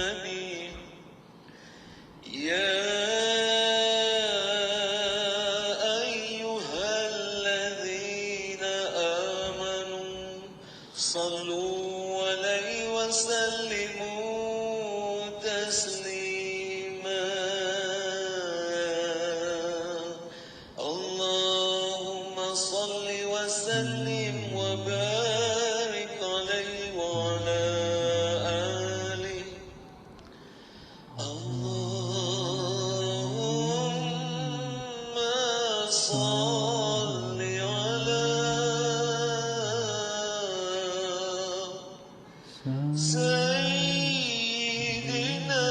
النبي يا أيها الذين آمنوا صلوا عليه وسلموا تسليما اللهم صل وسلم وبارك عليه وعلى آله اللهم صل على سيدنا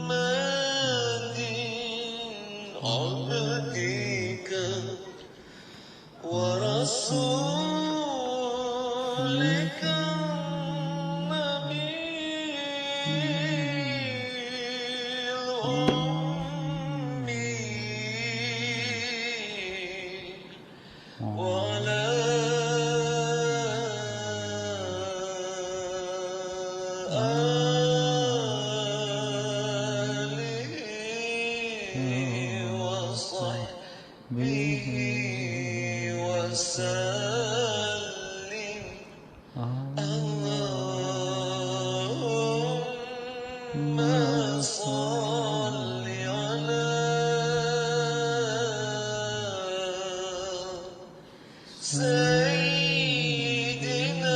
محمد عبدك ورسولك وعلى آله وصحبه وسلم اللهم صل على سيدنا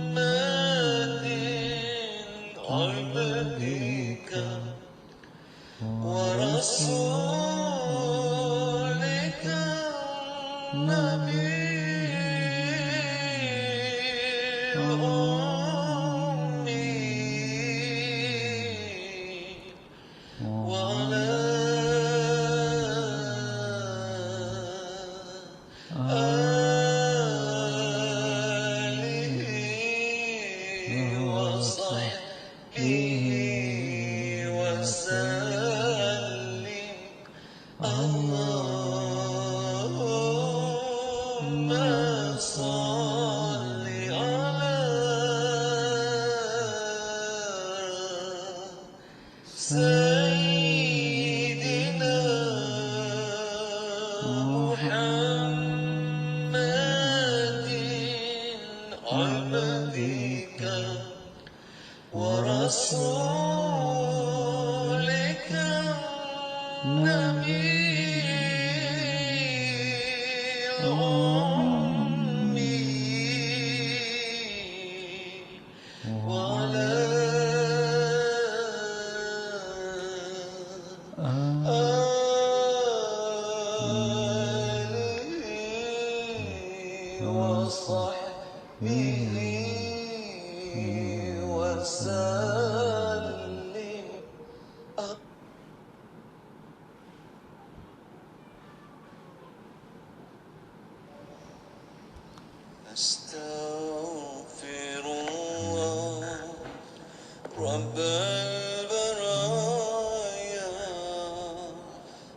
محمد عبدك ورسولك النبي الأمي وعلى آله وصحبه وسلم اللهم صل على سيدنا محمد عبدك ورسولك النبي الأمي وعلى آله وصحبه وسلم أستغفر الله رب البرايا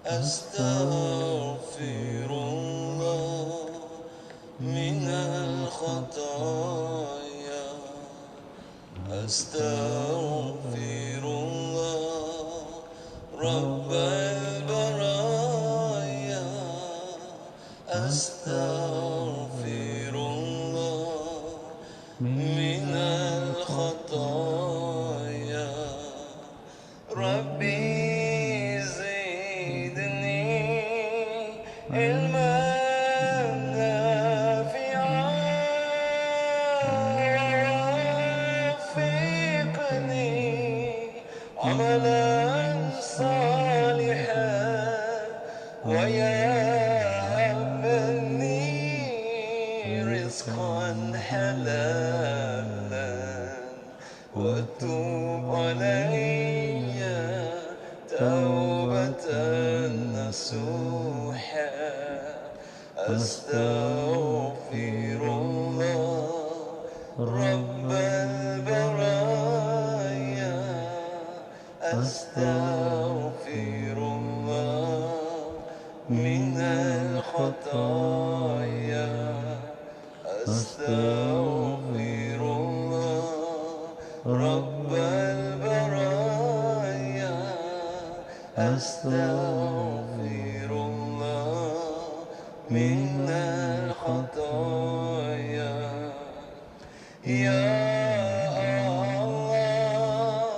أستغفر الله من الخطايا أستغفر الله رب البرايا أستغفر الله من الخطايا ربي زدني علما نافعا وفقني عملا صالحا ويهبني رزقا حلالا وتوب علي توبة نصوحا أستغفر الله رب البرايا أستغفر الله من الخطايا أستغفر الله رب البرايا أستغفر الله من الخطايا يا Allah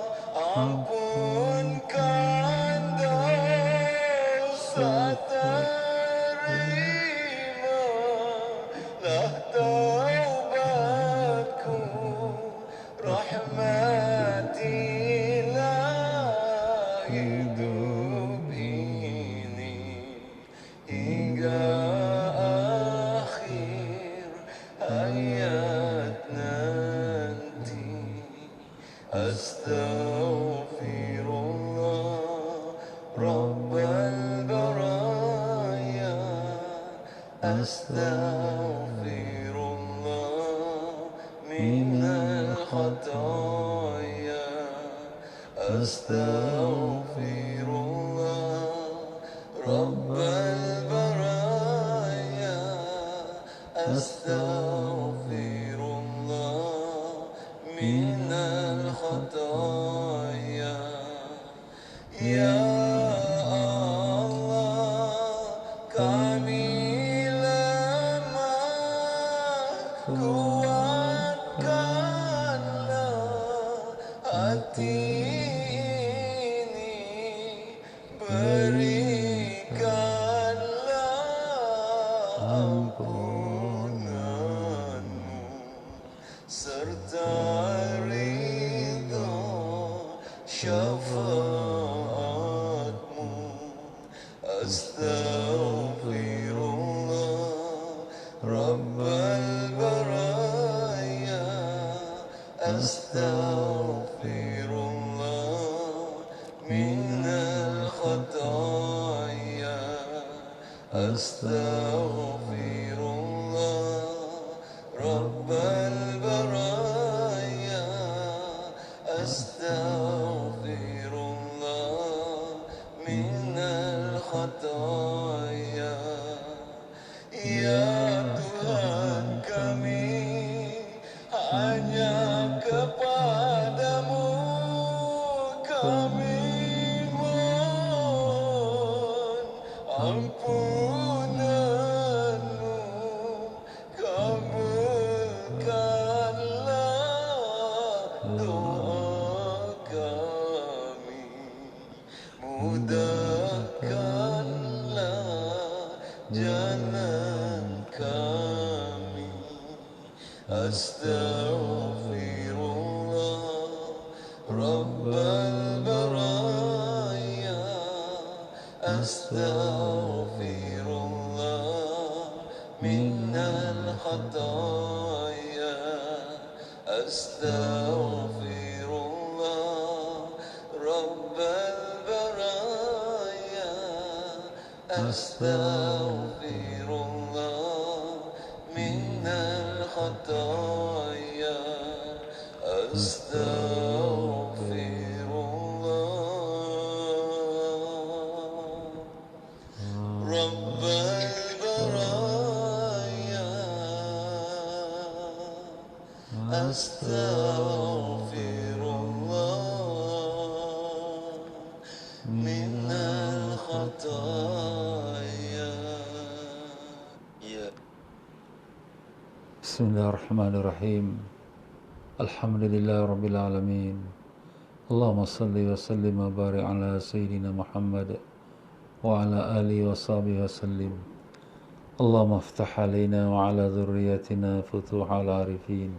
ampunkan dosa terimalah taubatku rahmatilah hidup ini hingga akhir hayat nanti Astaghfirullah Rabbal baraya Astaghfirullah minal khataya Astaghfirullah Rabbal baraya Astaghfirullah minal khataya Ya Allah kami lemah kuatkanlah hati ini berikanlah ampunanmu serta ridho syafaatmu Astaghfirullah Rabbal baraya Astaghfirullah minal khataya Astaghfirullah Rabbal baraya Astaghfirullah minal khataya Ya Tuhan kami hanya kepadamu kami mohon ampunanmu kabulkanlah doa kami mudahkanlah jalan kami Astaghfirullah Rabbal baraya Astaghfirullah minal khataya Astaghfirullah Rabbal baraya Astaghfirullah minal khataya Astaghfirullah Rabbal baraya Astaghfirullah minal khataya Ya Bismillahirrahmanirrahim. Alhamdulillah Rabbil Alamin. Allahumma salli wa sallim wa barik ala Sayyidina Muhammad wa ala alihi wa sahbihi wa sallim. Allahumma aftah alaina wa ala dhurriyyatina futuhal arifin.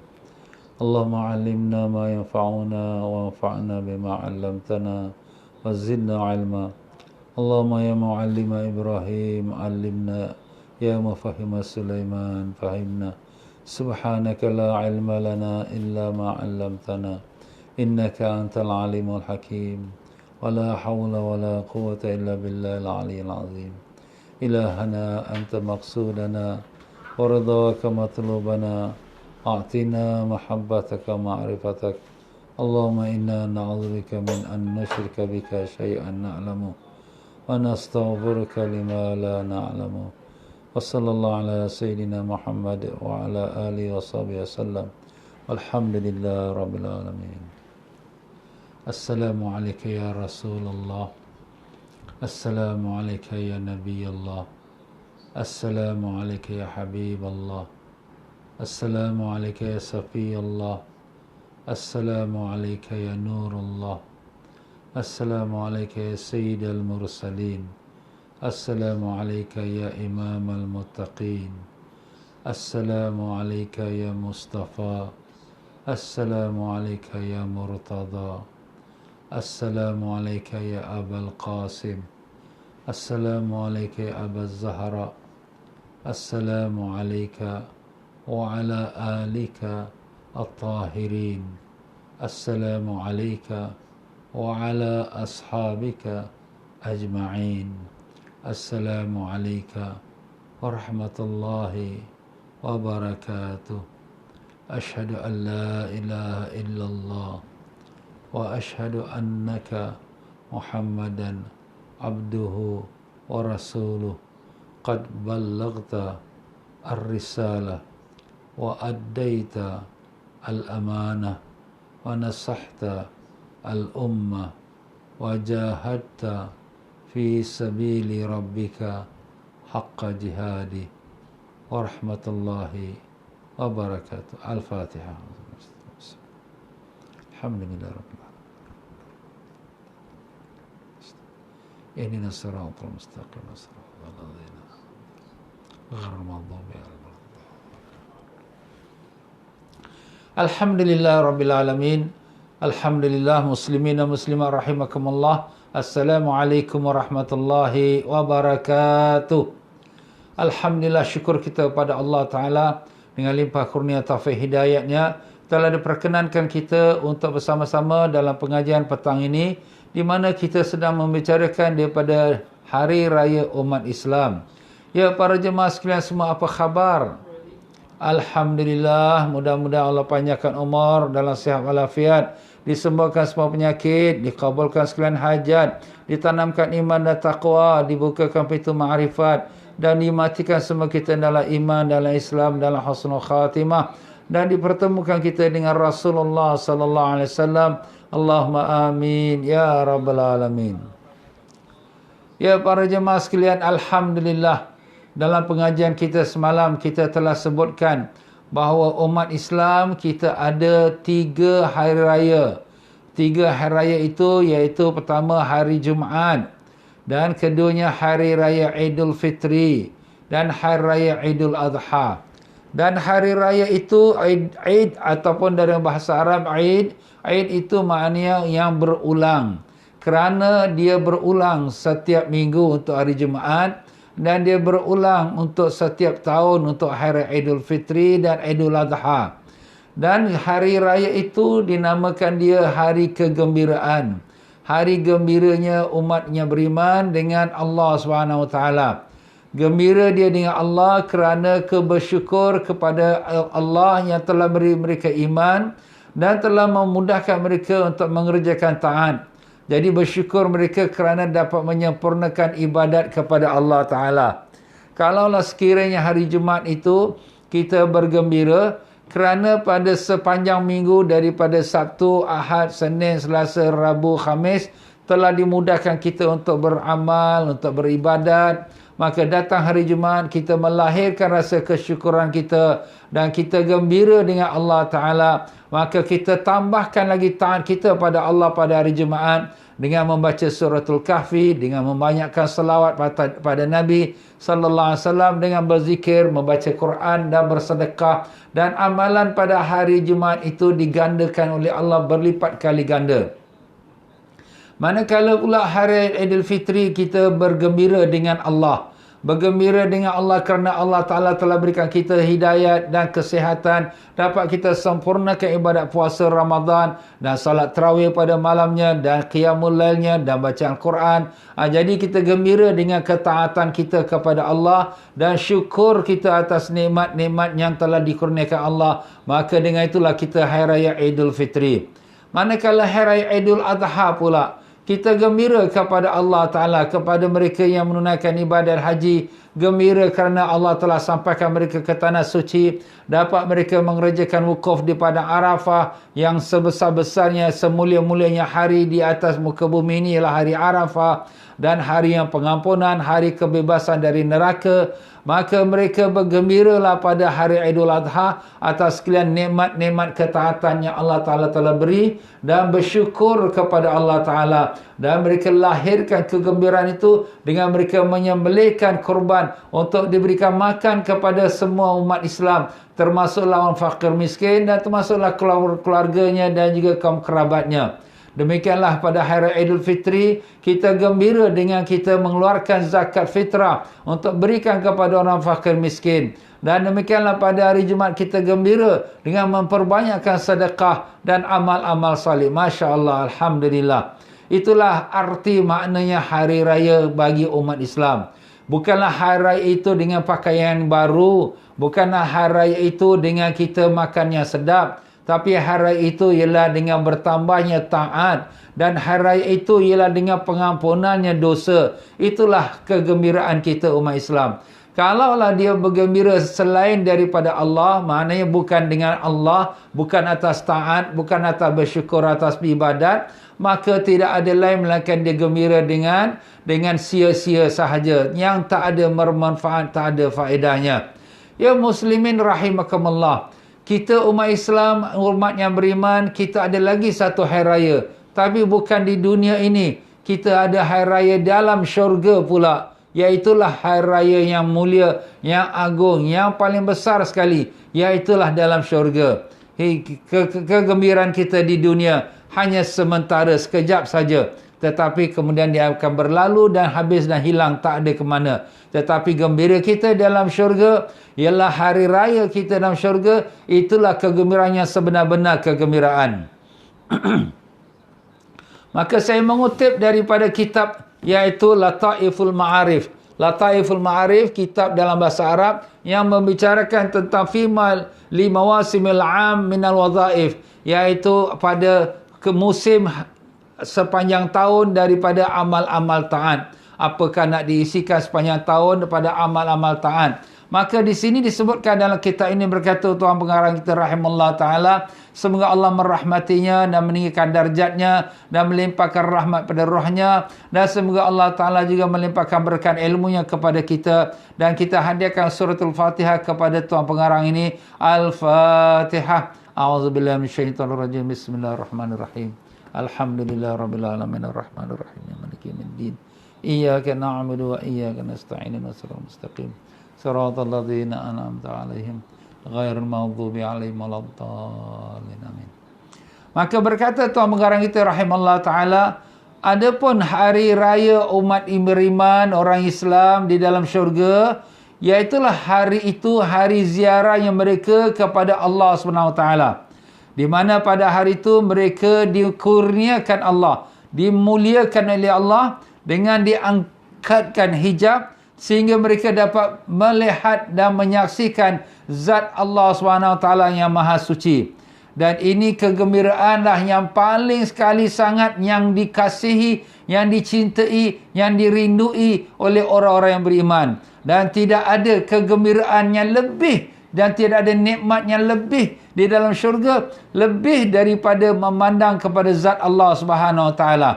Allahumma allimna ma yanfa'una wa anfa'na bima 'allamtana wa zidna 'ilma. Allahumma ya mu'allima Ibrahim 'allimna ya mufahhima Sulaiman fahimna. Subhanaka la ilma lana illa ma 'allamtana innaka antal alimul hakim wa la hawla wa la quwwata illa billahil aliyyil azim ilahana anta maqsudana wa ridwaka matlubana a'tina mahabbataka ma'rifatak Allahumma inna na'udzubika min an nushrika bika syai'an na'lamu wa nastaghfiruka lima la na'lamu Wassallallahu ala Sayyidina Muhammad wa ala alihi wa sahbihi wasallam. Walhamdulillah Rabbil Alamin. Assalamu alayka ya Rasulullah. Assalamu alayka ya Nabi Allah. Assalamu alayka ya Habib Allah. Assalamu alayka ya Safi Allah. Assalamu alayka ya Nur Allah. Assalamu alayka ya Sayyid al-Mursalin. Assalamu alayka ya Imam al-Muttaqin. Assalamu alayka ya Mustafa. Assalamu alayka ya Murtada. Assalamu alayka ya Abul Qasim. Assalamu alayka ya Abul Zahra. Assalamu alayka wa ala alika at-tahirin. Assalamu alayka wa ala ashabika ajma'in. Assalamu alayka wa rahmatullahi wa barakatuh. Ashhadu an la ilaha illallah wa ashhadu annaka Muhammadan abduhu wa rasuluh. Qad ballaghta ar-risalah wa addaita al-amanah wa nasahta al-ummah wa jahadta fi sabili rabbika haqqa jihadi wa rahmatullahi wa barakatuh. Al-Fatihah. Alhamdulillah Rabbil Alamin. Ihdina as-siratal mustaqim, siratal ladzina ghairil maghdubi 'alaihim. Alhamdulillah Rabbil Alamin. Alhamdulillah muslimin dan muslimat rahimakumullah. Assalamualaikum warahmatullahi wabarakatuh. Alhamdulillah, syukur kita kepada Allah Ta'ala dengan limpah kurnia taufik hidayatnya telah diperkenankan kita untuk bersama-sama dalam pengajian petang ini, di mana kita sedang membicarakan daripada Hari Raya Umat Islam. Ya, para jemaah sekalian semua, apa khabar? Alhamdulillah, mudah-mudahan Allah panjangkan umur dalam sihat walafiat, disembuhkan semua penyakit, dikabulkan sekalian hajat, ditanamkan iman dan taqwa, dibukakan pintu ma'rifat, dan dimatikan semua kita dalam iman, dalam Islam, dalam husnul khatimah, dan dipertemukan kita dengan Rasulullah sallallahu alaihi wasallam. Allahumma amin ya rabbal alamin. Ya, para jemaah sekalian, alhamdulillah, dalam pengajian kita semalam kita telah sebutkan bahawa umat Islam kita ada 3 hari raya. 3 hari raya itu iaitu pertama hari Jumaat, dan keduanya hari raya Idul Fitri, dan hari raya Idul Adha. Dan hari raya itu Eid ataupun dari bahasa Arab Eid itu maknanya yang berulang, kerana dia berulang setiap minggu untuk hari Jumaat, dan dia berulang untuk setiap tahun untuk hari Idul Fitri dan Idul Adha. Dan hari raya itu dinamakan dia hari kegembiraan, hari gembiranya umatnya beriman dengan Allah SWT. Gembira dia dengan Allah kerana bersyukur kepada Allah yang telah beri mereka iman dan telah memudahkan mereka untuk mengerjakan taat. Jadi bersyukur mereka kerana dapat menyempurnakan ibadat kepada Allah Ta'ala. Kalaulah sekiranya hari Jumaat itu kita bergembira kerana pada sepanjang minggu daripada Sabtu, Ahad, Senin, Selasa, Rabu, Khamis telah dimudahkan kita untuk beramal, untuk beribadat, maka datang hari Jumaat kita melahirkan rasa kesyukuran kita dan kita gembira dengan Allah Ta'ala. Maka kita tambahkan lagi taat kita pada Allah pada hari Jumaat dengan membaca suratul Kahfi, dengan membanyakkan selawat pada Nabi sallallahu alaihi wasallam, dengan berzikir, membaca Quran dan bersedekah. Dan amalan pada hari Jumaat itu digandakan oleh Allah berlipat kali ganda. Manakala pula hari Idul Fitri kita bergembira dengan Allah. Bergembira dengan Allah kerana Allah Ta'ala telah berikan kita hidayat dan kesihatan. Dapat kita sempurnakan ibadat puasa Ramadan dan salat tarawih pada malamnya dan qiyamul lailnya dan bacaan Quran. Jadi kita gembira dengan ketaatan kita kepada Allah dan syukur kita atas nikmat-nikmat yang telah dikurniakan Allah. Maka dengan itulah kita Hari Raya Idul Fitri. Manakala Hari Raya Idul Adha pula, kita gembira kepada Allah Ta'ala, kepada mereka yang menunaikan ibadat haji gembira kerana Allah telah sampaikan mereka ke tanah suci, dapat mereka mengerjakan wukuf di padang Arafah yang sebesar-besarnya, semulia-mulianya hari di atas muka bumi ini ialah hari Arafah, dan hari yang pengampunan, hari kebebasan dari neraka. Maka mereka bergembiralah pada hari Aidul Adha atas sekalian nikmat-nikmat ketaatan yang Allah Ta'ala telah beri, dan bersyukur kepada Allah Ta'ala. Dan mereka lahirkan kegembiraan itu dengan mereka menyembelihkan korban untuk diberikan makan kepada semua umat Islam, termasuklah orang fakir miskin dan termasuklah keluarganya dan juga kaum kerabatnya. Demikianlah pada hari Aidul Fitri, kita gembira dengan kita mengeluarkan zakat fitrah untuk berikan kepada orang fakir miskin. Dan demikianlah pada hari Jumaat kita gembira dengan memperbanyakkan sedekah dan amal-amal salih. Masya Allah, Alhamdulillah. Itulah arti maknanya hari raya bagi umat Islam. Bukanlah hari raya itu dengan pakaian baru, bukanlah hari raya itu dengan kita makan yang sedap, tapi hari raya itu ialah dengan bertambahnya taat, dan hari raya itu ialah dengan pengampunannya dosa. Itulah kegembiraan kita umat Islam. Kalaulah dia bergembira selain daripada Allah, maknanya bukan dengan Allah, bukan atas taat, bukan atas bersyukur atas ibadat, maka tidak ada lain melainkan dia gembira dengan sia-sia sahaja, yang tak ada bermanfaat, tak ada faedahnya. Ya muslimin rahimakumullah, kita umat Islam, umat yang beriman, kita ada lagi satu hari raya. Tapi bukan di dunia ini. Kita ada hari raya dalam syurga pula. Iaitulah hari raya yang mulia, yang agung, yang paling besar sekali. Iaitulah dalam syurga. Kegembiraan kita di dunia hanya sementara, sekejap saja. Tetapi kemudian dia akan berlalu dan habis dan hilang, tak ada ke mana. Tetapi gembira kita dalam syurga ialah hari raya kita dalam syurga. Itulah kegembiraan yang sebenar-benar kegembiraan. Maka saya mengutip daripada kitab, iaitu Lataiful Ma'arif. Lataiful Ma'arif, kitab dalam bahasa Arab yang membicarakan tentang fimal limawasimil am minal wadhaif, iaitu pada musim sepanjang tahun daripada amal-amal taat. Apakah nak diisikan sepanjang tahun daripada amal-amal taat? Maka di sini disebutkan dalam kitab ini, berkata Tuan Pengarang kita rahimahullah ta'ala, semoga Allah merahmatinya dan meninggikan darjatnya dan melimpahkan rahmat pada rohnya, dan semoga Allah Ta'ala juga melimpahkan berkat ilmunya kepada kita. Dan kita hadiahkan suratul Fatihah kepada Tuan Pengarang ini. Al-Fatihah. A'udzubillahi minasyaitonirrajim. Bismillahirrahmanirrahim. Alhamdulillah rabbil alamin arrahmanir rahim maliki yaumiddin. Iyyaka na'budu wa iyyaka nasta'in ihdinas siratal mustaqim. Siratal ladzina an'amta 'alaihim ghairil maghdubi 'alaihim waladdallin. Amin. Maka berkata Tuan Pengarang kita rahimallahu taala, adapun hari raya umat beriman orang Islam di dalam syurga, iaitulah hari itu hari ziarahnya mereka kepada Allah Subhanahu wa taala. Di mana pada hari itu mereka dikurniakan Allah, dimuliakan oleh Allah dengan diangkatkan hijab, sehingga mereka dapat melihat dan menyaksikan zat Allah SWT yang maha suci. Dan ini kegembiraanlah yang paling sekali sangat yang dikasihi, yang dicintai, yang dirindui oleh orang-orang yang beriman. Dan tidak ada kegembiraan yang lebih dan tidak ada nikmat yang lebih di dalam syurga lebih daripada memandang kepada zat Allah Subhanahu wa taala.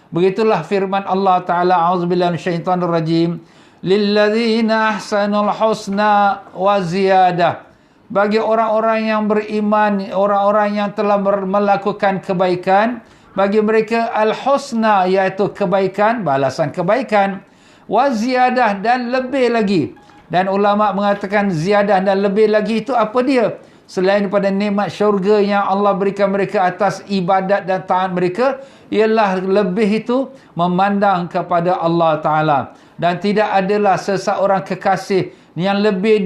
Begitulah firman Allah Taala, a'udzubillahi minasyaitonir rajim, lilladzina ahsanul husna wa ziyadah. Bagi orang-orang yang beriman, orang-orang yang telah melakukan kebaikan, bagi mereka al-husna, iaitu kebaikan, balasan kebaikan, wa ziyadah, dan lebih lagi. Dan ulama mengatakan ziyadah dan lebih lagi itu apa dia? Selain daripada nikmat syurga yang Allah berikan mereka atas ibadat dan taat mereka, ialah lebih itu memandang kepada Allah Ta'ala. Dan tidak adalah seseorang kekasih yang lebih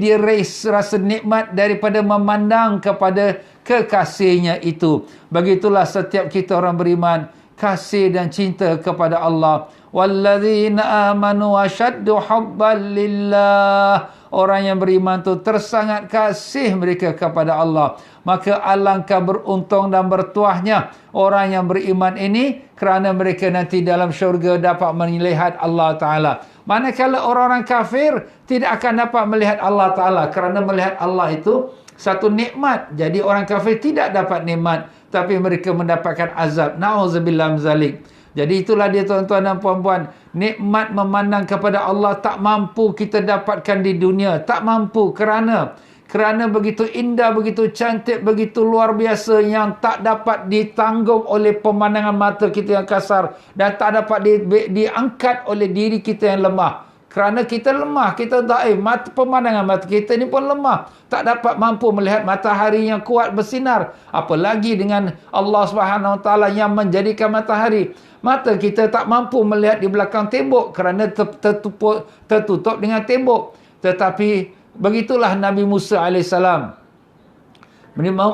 rasa nikmat daripada memandang kepada kekasihnya itu. Begitulah setiap kita orang beriman, kasih dan cinta kepada Allah. Walladzina amanu asyaddu hubban lillah. orang yang beriman tu tersangat kasih mereka kepada Allah. Maka alangkah beruntung dan bertuahnya orang yang beriman ini, kerana mereka nanti dalam syurga dapat melihat Allah Ta'ala. Manakala orang-orang kafir tidak akan dapat melihat Allah Ta'ala, kerana melihat Allah itu satu nikmat. Jadi orang kafir tidak dapat nikmat, tapi mereka mendapatkan azab. Na'udzubillah min zalik. Jadi itulah dia tuan-tuan dan puan-puan, nikmat memandang kepada Allah tak mampu kita dapatkan di dunia. Tak mampu kerana begitu indah, begitu cantik, begitu luar biasa yang tak dapat ditanggung oleh pemandangan mata kita yang kasar dan tak dapat diangkat oleh diri kita yang lemah. Kerana kita lemah, kita dhaif, pemandangan mata kita ni pun lemah. Tak dapat mampu melihat matahari yang kuat bersinar. Apalagi dengan Allah Subhanahu Wa Taala yang menjadikan matahari. Mata kita tak mampu melihat di belakang tembok kerana tertutup dengan tembok. Tetapi begitulah Nabi Musa AS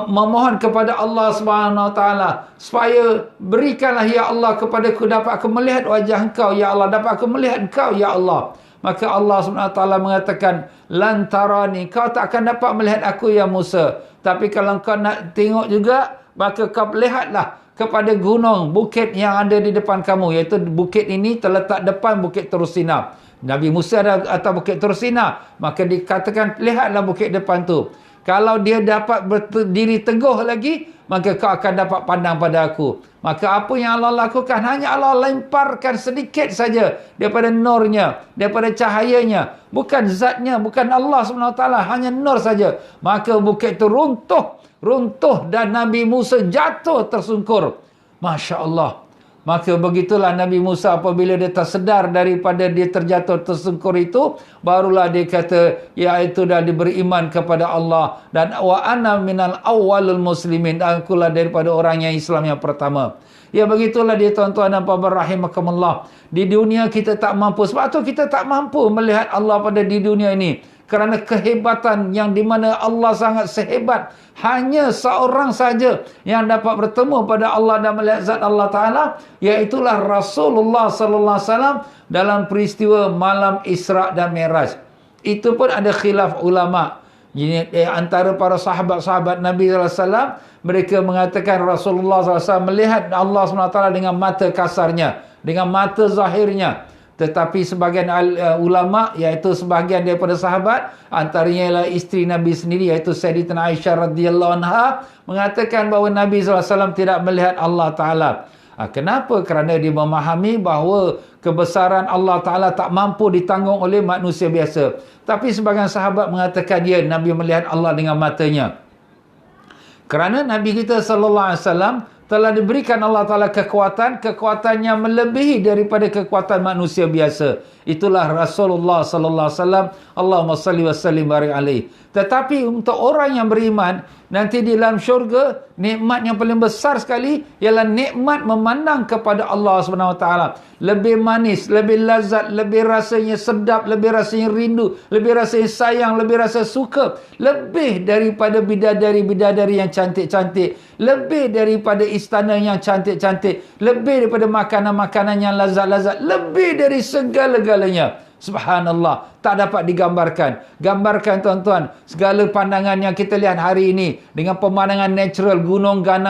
memohon kepada Allah Subhanahu Wa Taala supaya berikanlah ya Allah kepadaku, dapat aku melihat wajah Engkau ya Allah, dapat aku melihat Engkau ya Allah. Maka Allah SWT mengatakan, lantarani, kau tak akan dapat melihat aku ya Musa. Tapi kalau kau nak tengok juga, maka kau lihatlah kepada gunung, bukit yang ada di depan kamu. Iaitu bukit ini terletak depan Bukit Tursina. Nabi Musa ada atas Bukit Tursina. Maka dikatakan, lihatlah bukit depan tu. Kalau dia dapat berdiri teguh lagi, maka kau akan dapat pandang pada aku. Maka apa yang Allah lakukan? Hanya Allah lemparkan sedikit saja daripada nurnya, daripada cahayanya. Bukan zatnya, bukan Allah SWT, hanya nur saja. Maka bukit itu runtuh dan Nabi Musa jatuh tersungkur. Masya Allah. Maka begitulah Nabi Musa apabila dia tersedar daripada dia terjatuh tersungkur itu, barulah dia kata, iaitu dah diberi iman kepada Allah. Dan wa ana minal awwalul muslimin, dan akulah daripada orang yang Islam yang pertama. Ya begitulah dia tuan-tuan dan puan-puan rahimakumullah. Di dunia kita tak mampu. Sebab tu kita tak mampu melihat Allah pada di dunia ini. Kerana kehebatan yang di mana Allah sangat sehebat. Hanya seorang saja yang dapat bertemu pada Allah dan melihat zat Allah Ta'ala. Iaitulah Rasulullah Sallallahu Alaihi Wasallam dalam peristiwa malam Isra' dan Mi'raj. Itu pun ada khilaf ulama'. Antara para sahabat-sahabat Nabi SAW, mereka mengatakan Rasulullah SAW melihat Allah SWT dengan mata kasarnya, dengan mata zahirnya. Tetapi sebahagian ulama', iaitu sebahagian daripada sahabat, antaranya ialah isteri Nabi sendiri, iaitu Sayyidatina Aisyah radhiyallahu anha, mengatakan bahawa Nabi SAW tidak melihat Allah Ta'ala. Kenapa? Kerana dia memahami bahawa kebesaran Allah Ta'ala tak mampu ditanggung oleh manusia biasa. Tapi sebagian sahabat mengatakan dia, Nabi melihat Allah dengan matanya. Kerana Nabi kita SAW telah diberikan Allah Ta'ala kekuatan yang melebihi daripada kekuatan manusia biasa. Itulah Rasulullah Sallallahu Alaihi Wasallam. Allahumma salli wa sallim barik alaihi. Tetapi untuk orang yang beriman, nanti di dalam syurga, nikmat yang paling besar sekali ialah nikmat memandang kepada Allah SWT. Lebih manis, lebih lazat, lebih rasanya sedap, lebih rasanya rindu, lebih rasanya sayang, lebih rasa suka. Lebih daripada bidadari-bidadari yang cantik-cantik. Lebih daripada istana yang cantik-cantik. Lebih daripada makanan-makanan yang lazat-lazat. Lebih dari segala-galanya. Subhanallah, tak dapat digambarkan. Gambarkan tuan-tuan, segala pandangan yang kita lihat hari ini dengan pemandangan natural, gunung ganang,